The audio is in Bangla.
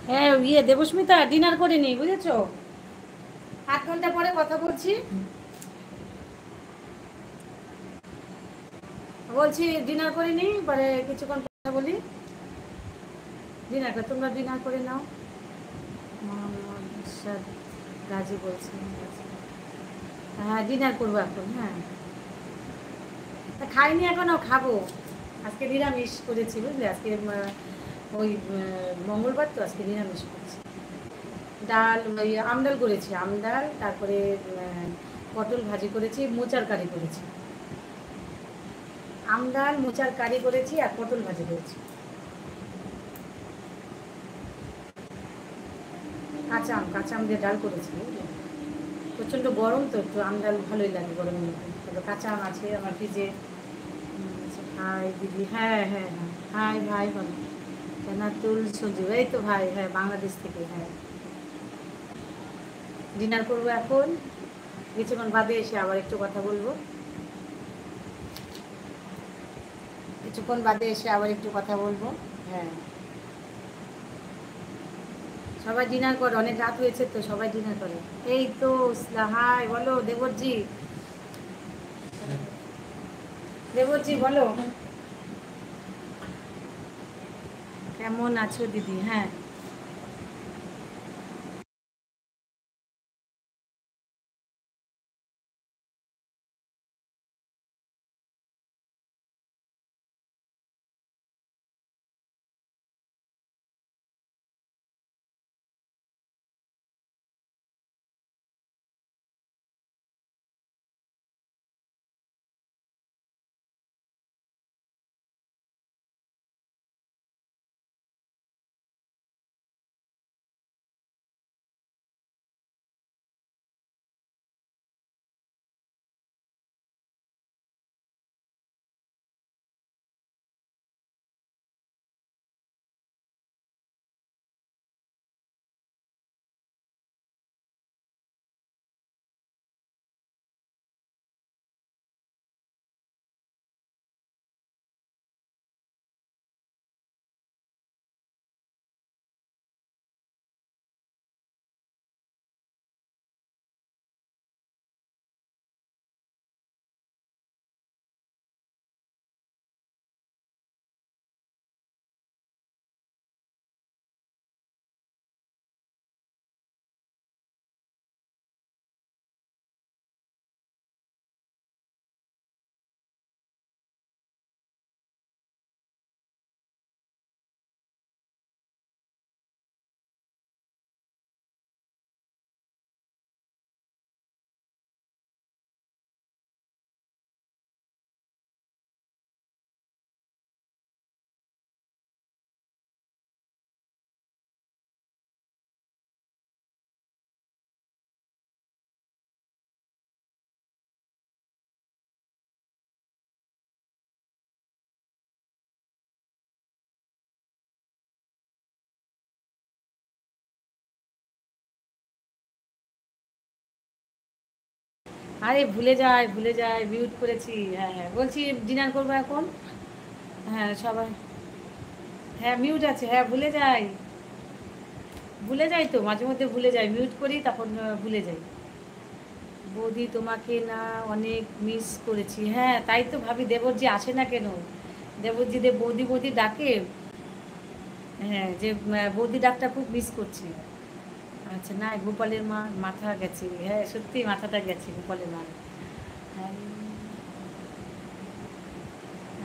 হ্যাঁ দেবস্মিতা ডিনার করে নি, বুঝেছো? 8 ঘন্টা পরে কথা বলছি। বলছি ডিনার করে নি, পরে কিছুক্ষণ কথা বলি। ডিনার করে, তোমরা ডিনার করে নাও। মোহাম্মদ ইরশাদ গাজী বলছি। হ্যাঁ ডিনার করবো এখন, হ্যাঁ। খাইনি এখনো, খাবো। আজকে নিরামিষ করেছি, বুঝলে? আজকে ওই মঙ্গলবার তো, আজকে নিরামিষ করেছি। ডাল, ওই আমডাল করেছি, আমডাল, তারপরে পটল ভাজি করেছি, মোচার কারি করেছি। আমডাল, মোচার কারি করেছি, আর পটল ভাজি করেছি। কাঁচা আম দিয়ে ডাল করেছি, বুঝলে? প্রচণ্ড গরম তো, একটু আম ডাল ভালোই লাগে গরমের মধ্যে। তবে কাঁচা আম আছে আমার ফ্রিজে। হাই দিদি, হ্যাঁ হ্যাঁ হ্যাঁ। হাই ভাই বলো। জান্নাতুল সজীব, এই তো ভাই, হ্যাঁ বাংলাদেশ থেকে, হ্যাঁ। ডিনার করবো এখন, কিছুক্ষণ বাদে এসে আবার একটু কথা বলবো। কিছুক্ষণ বাদে এসে আবার একটু কথা বলবো। হ্যাঁ, সবাই ডিনার করে, অনেক রাত হয়েছে তো, সবাই ডিনার করে। এই তো হাই বলো দেবরজি। দেবরজি বলো, কেমন আছো দিদি? হ্যাঁ, আরে ভুলে যায়, মিউট করেছি। হ্যাঁ হ্যাঁ, বলছি ডিনার করবো এখন। হ্যাঁ সবাই, হ্যাঁ মিউট আছে, হ্যাঁ ভুলে যাই তো, মাঝে মধ্যে ভুলে যাই, মিউট করি তখন ভুলে যাই। বৌদি তোমাকে না অনেক মিস করেছি, হ্যাঁ তাই তো ভাবি, দেবরজি আসে না কেন? দেবরজি বৌদি বৌদি ডাকে। হ্যাঁ, যে বৌদি ডাকটা খুব মিস করছি। আচ্ছা, না গোপালের মা মাথা গেছে, হ্যাঁ সত্যি মাথাটা গেছে গোপালের মা।